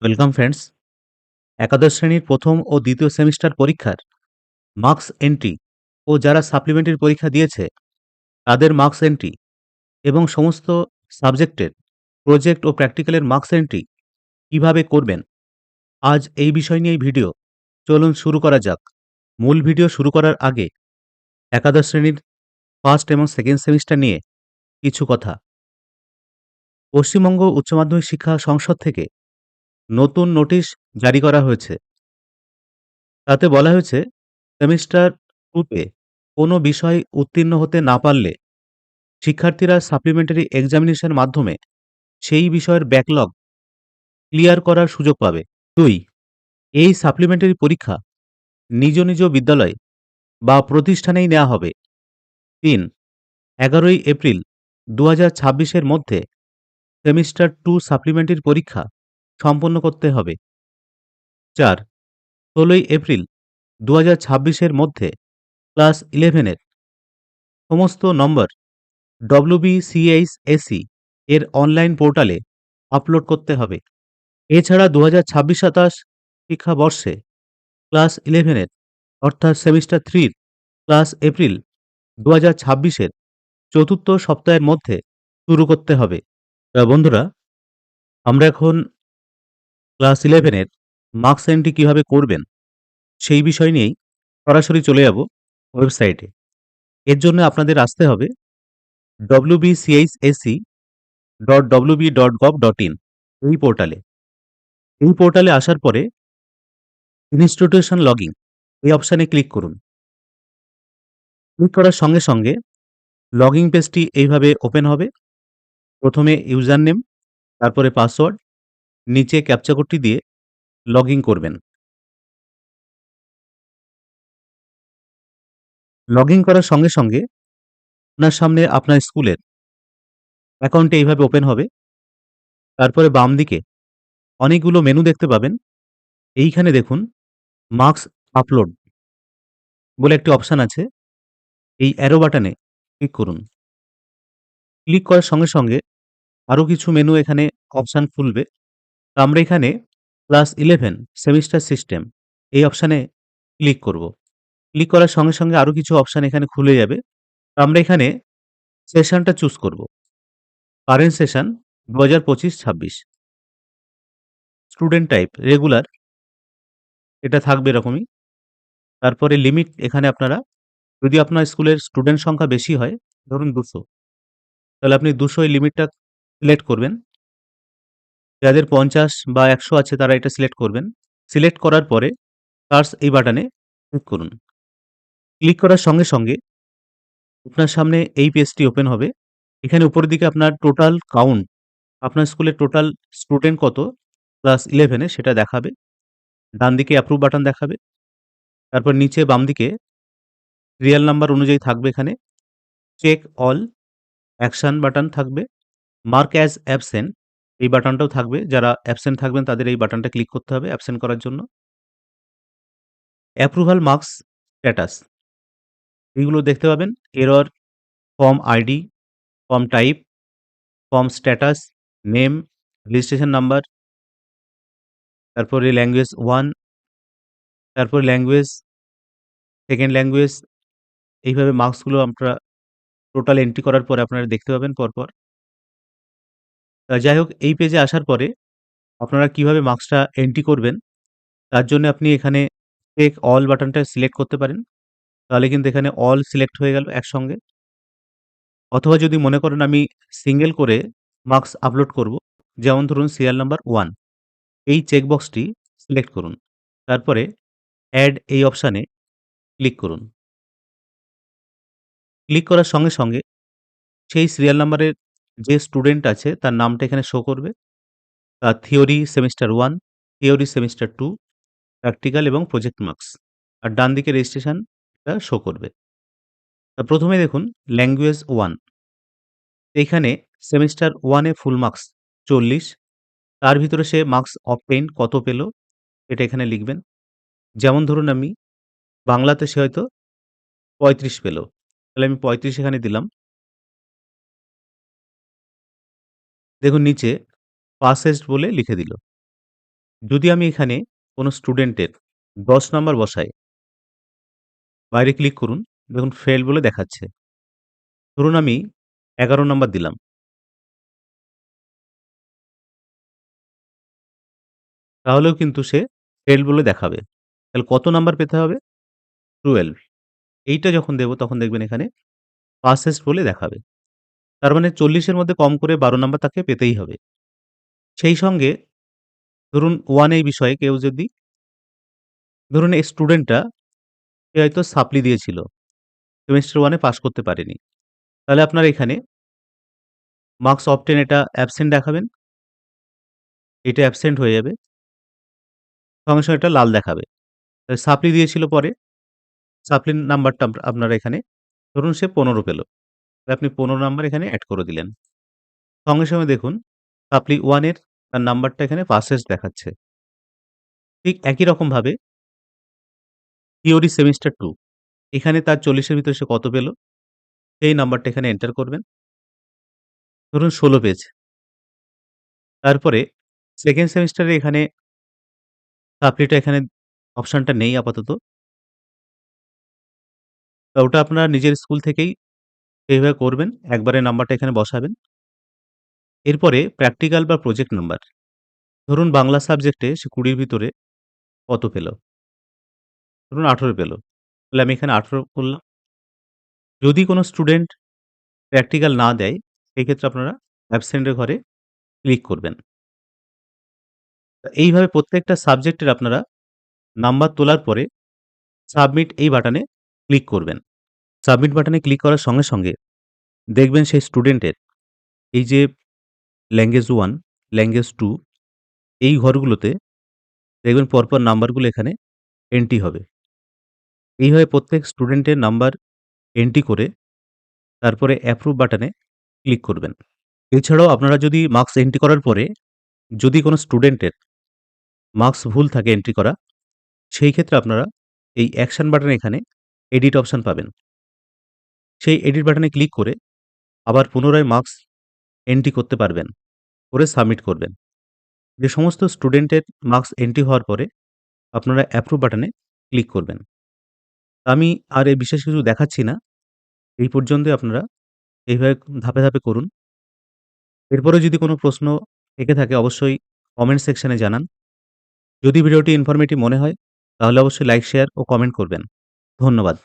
Welcome friends. একাদশ শ্রেণীর প্রথম ও দ্বিতীয় সেমিস্টার পরীক্ষার মার্কস এন্ট্রি ও যারা সাপ্লিমেন্টারি পরীক্ষা দিয়েছে তাদের মার্কস এন্ট্রি এবং সমস্ত সাবজেক্টের প্রজেক্ট ও প্র্যাকটিক্যালের মার্কস এন্ট্রি কীভাবে করবেন, আজ এই বিষয় নিয়েই ভিডিও। চলুন শুরু করা যাক। মূল ভিডিও শুরু করার আগে একাদশ শ্রেণীর ফার্স্ট এবং সেকেন্ড সেমিস্টার নিয়ে কিছু কথা। পশ্চিমবঙ্গ উচ্চ মাধ্যমিক শিক্ষা সংসদ থেকে নতুন নোটিশ জারি করা হয়েছে। তাতে বলা হয়েছে সেমিস্টার টুতে কোনো বিষয় উত্তীর্ণ হতে না পারলে শিক্ষার্থীরা সাপ্লিমেন্টারি এক্সামিনেশনের মাধ্যমে সেই বিষয়ের ব্যাকলগ ক্লিয়ার করার সুযোগ পাবে। ২. এই সাপ্লিমেন্টারি পরীক্ষা নিজ নিজ বিদ্যালয় বা প্রতিষ্ঠানেই নেওয়া হবে। ৩. ১১ই এপ্রিল ২০২৬-এর মধ্যে সেমিস্টার টু সাপ্লিমেন্টারি পরীক্ষা সম্পন্ন করতে হবে। ৪. ১৬ই এপ্রিল ২০২৬-এর মধ্যে ক্লাস 11-এর সমস্ত নম্বর WBCHSE এর অনলাইন পোর্টালে আপলোড করতে হবে। এছাড়া ২০২৬-২৭ শিক্ষাবর্ষে ক্লাস 11-এর অর্থাৎ সেমিস্টার 3-র ক্লাস এপ্রিল ২০২৬-এর চতুর্থ সপ্তাহের মধ্যে শুরু করতে হবে। বন্ধুরা, আমরা এখন ক্লাস 11-এর মার্কস এন্ট্রি কীভাবে করবেন সেই বিষয় নিয়েই সরাসরি চলে যাব ওয়েবসাইটে। এর জন্য আপনাদের আসতে হবে wbchse.wb.gov.in এই পোর্টালে। এই পোর্টালে আসার পরে ইনস্টিটিউশন লগইন এই অপশানে ক্লিক করুন। ক্লিক করার সঙ্গে সঙ্গে লগইন পেজটি এইভাবে ওপেন হবে। প্রথমে ইউজার নেম, তারপরে পাসওয়ার্ড, নিচে ক্যাপচা কোডটি দিয়ে লগইন করবেন। লগইন করার সঙ্গে সঙ্গে আপনার সামনে আপনার স্কুলের অ্যাকাউন্টটি এইভাবে ওপেন হবে। তারপরে বাম দিকে অনেকগুলো মেনু দেখতে পাবেন। এইখানে দেখুন মার্কস আপলোড বলে একটি অপশান আছে। এই অ্যারো বাটনে ক্লিক করুন। ক্লিক করার সঙ্গে সঙ্গে আরও কিছু মেনু এখানে অপশান খুলবে। তো আমরা এখানে ক্লাস 11 সেমিস্টার সিস্টেম এই অপশানে ক্লিক করব। ক্লিক করার সঙ্গে সঙ্গে আরও কিছু অপশান এখানে খুলে যাবে। তো আমরা এখানে সেশনটা চুজ করব। Current session ২০২৫-২৬। Student type regular, এটা থাকবে এরকমই। তারপরে লিমিট এখানে আপনারা, যদি আপনার স্কুলের স্টুডেন্ট সংখ্যা বেশি হয়, ধরুন ২০০, তাহলে আপনি ২০০ এই লিমিটটা সিলেক্ট করবেন। যাদের ৫০ বা ১০০ আছে তারা এটা সিলেক্ট করবেন। সিলেক্ট করার পরে সার্চ এই বাটনে ক্লিক করুন। ক্লিক করার সঙ্গে সঙ্গে আপনার সামনে এই পেজটি ওপেন হবে। এখানে উপরের দিকে আপনার টোটাল কাউন্ট, আপনার স্কুলের টোটাল স্টুডেন্ট কত ক্লাস 11-এ সেটা দেখাবে। ডান দিকে অ্যাপ্রুভ বাটন দেখাবে। তারপর নিচে বাম দিকে রিয়াল নাম্বার অনুযায়ী থাকবে এখানে চেক অল, অ্যাকশন বাটন থাকবে, মার্ক অ্যাজ অ্যাবসেন্ট এই বাটনটাও থাকবে। যারা অ্যাবসেন্ট থাকবেন তাদের এই বাটনটা ক্লিক করতে হবে অ্যাবসেন্ট করার জন্য। অ্যাপ্রুভাল মার্কস স্ট্যাটাস এইগুলো দেখতে পাবেন। Error, form ID, form type, form status, name, registration number, তারপরে ল্যাঙ্গুয়েজ 1, তারপরে ল্যাঙ্গুয়েজ, সেকেন্ড ল্যাঙ্গুয়েজ, এইভাবে মার্কসগুলো আমরা টোটাল এন্ট্রি করার পরে আপনারা দেখতে পাবেন পরপর। যাই হোক, এই পেজে আসার পরে আপনারা কিভাবে মার্কসটা এন্ট্রি করবেন তার জন্য আপনি এখানে চেক অল বাটনটা সিলেক্ট করতে পারেন। তাহলে কিন্তু এখানে অল সিলেক্ট হয়ে গেল একসঙ্গে। অথবা যদি মনে করেন আমি সিঙ্গেল করে মার্কস আপলোড করব, যেমন ধরুন সিরিয়াল নাম্বার 1, এই চেকবক্সটি সিলেক্ট করুন। তারপরে অ্যাড এই অপশানে ক্লিক করুন। ক্লিক করার সঙ্গে সঙ্গে সেই সিরিয়াল নাম্বারের যে স্টুডেন্ট আছে তার নামটা এখানে শো করবে। তার theory semester 1, theory semester 2, practical এবং প্রজেক্ট মার্কস। আর ডান দিকে রেজিস্ট্রেশনটা শো করবে। প্রথমে দেখুন ল্যাঙ্গুয়েজ 1, এইখানে সেমিস্টার 1 এ ফুল মার্কস 40, তার ভিতরে সে মার্কস অবটেইন কত পেল এটা এখানে লিখবেন। যেমন ধরুন আমি বাংলাতে সে হয়তো 35 পেল, তাহলে আমি 35 এখানে দিলাম। দেখুন নিচে পাসেসড বলে লিখে দিল। যদি আমি এখানে কোনো স্টুডেন্টের ১০ নাম্বার বসাই, বাইরে ক্লিক করুন। দেখুন ফেইল বলে দেখাচ্ছে। ধরুন আমি ১১ নাম্বার দিলাম। তাহলেও কিন্তু সে ফেইল বলে দেখাবে। তাহলে কত নাম্বার পেতে হবে? 12। এইটা যখন দেব তখন দেখবেন এখানে পাসেস বলে দেখাবে। তার মানে ৪০ এর মধ্যে কম করে ১২ নাম্বার তাকে পেতেই হবে। সেই সঙ্গে ধরুন 1 এই বিষয়ে কেউ যদি ধরুন এই স্টুডেন্টটা সে হয়তো সাপ্লি দিয়েছিল। সেমেস্টার 1 এ পাস করতে পারেনি। তাহলে আপনার এখানে মার্কস অবটেন এটা অ্যাবসেন্ট দেখাবেন। এটা অ্যাবসেন্ট হয়ে যাবে। সঙ্গে, সঙ্গে এটা লাল দেখাবে। সাপ্লি দিয়েছিল পরে, সাপ্লির নাম্বারটা আপনারা এখানে ধরুন সে ১৫ পেল। তাহলে আপনি ১৫ নাম্বার এখানে এড করে দিলেন। সঙ্গে, সঙ্গে দেখুন সাপ্লি 1 এর তার নাম্বারটা এখানে পাসেস দেখাচ্ছে। ঠিক একই রকমভাবে থিওরি সেমিস্টার 2 এখানে তার ৪০ এর ভিতরে সে কত পেল? সেই নাম্বারটা এখানে এন্টার করবেন। ধরুন ১৬ পেয়েছে। তারপরে সেকেন্ড সেমিস্টারে এখানে সাপ্লিটা এখানে অপশনটা নেই আপাতত। তা ওটা আপনারা নিজের স্কুল থেকেই সেইভাবে করবেন। একবারে নাম্বারটা এখানে বসাবেন। এরপরে প্র্যাকটিক্যাল বা প্রজেক্ট নাম্বার। ধরুন বাংলা সাবজেক্টে সে ২০ র ভিতরে কত পেল? ধরুন ১৮ পেল। তাহলে আমি এখানে ১৮ করলাম। যদি কোনো স্টুডেন্ট প্র্যাকটিক্যাল না দেয়, সেক্ষেত্রে আপনারা অ্যাবসেন্ট এর ঘরে ক্লিক করবেন। এইভাবে প্রত্যেকটা সাবজেক্টের আপনারা নাম্বার তোলার পরে সাবমিট এই বাটনে ক্লিক করবেন। সাবমিট বাটনে ক্লিক করার সঙ্গে, সঙ্গে দেখবেন সেই স্টুডেন্টের এই যে ল্যাঙ্গুয়েজ 1, ল্যাঙ্গুয়েজ 2 এই ঘরগুলোতে দেখবেন পরপর নাম্বারগুলো এখানে এন্ট্রি হবে। এইভাবে প্রত্যেক স্টুডেন্টের নাম্বার এন্ট্রি করে তারপরে অ্যাপ্রুভ বাটনে ক্লিক করবেন। এছাড়াও আপনারা যদি মার্কস এন্ট্রি করার পরে যদি কোনো স্টুডেন্টের মার্কস ভুল থাকে এন্ট্রি করা, সেই ক্ষেত্রে আপনারা এই অ্যাকশন বাটনে এখানে এডিট অপশন পাবেন। সেই এডিট বাটনে ক্লিক করে আবার পুনরায় মার্কস এন্ট্রি করতে পারবেন, করে সাবমিট করবেন। যে সমস্ত স্টুডেন্টের মার্কস এন্ট্রি হওয়ার পরে আপনারা অ্যাপ্রুভ বাটনে ক্লিক করবেন। আমি আর এ বিশেষ কিছু দেখাচ্ছি না। এই পর্যন্তই আপনারা এইভাবে ধাপে, ধাপে করুন। এরপরেও যদি কোনো প্রশ্ন থেকে থাকে অবশ্যই কমেন্ট সেকশনে জানান। যদি ভিডিওটি ইনফরমেটিভ মনে হয় তাহলে অবশ্যই লাইক, শেয়ার ও কমেন্ট করবেন। ধন্যবাদ।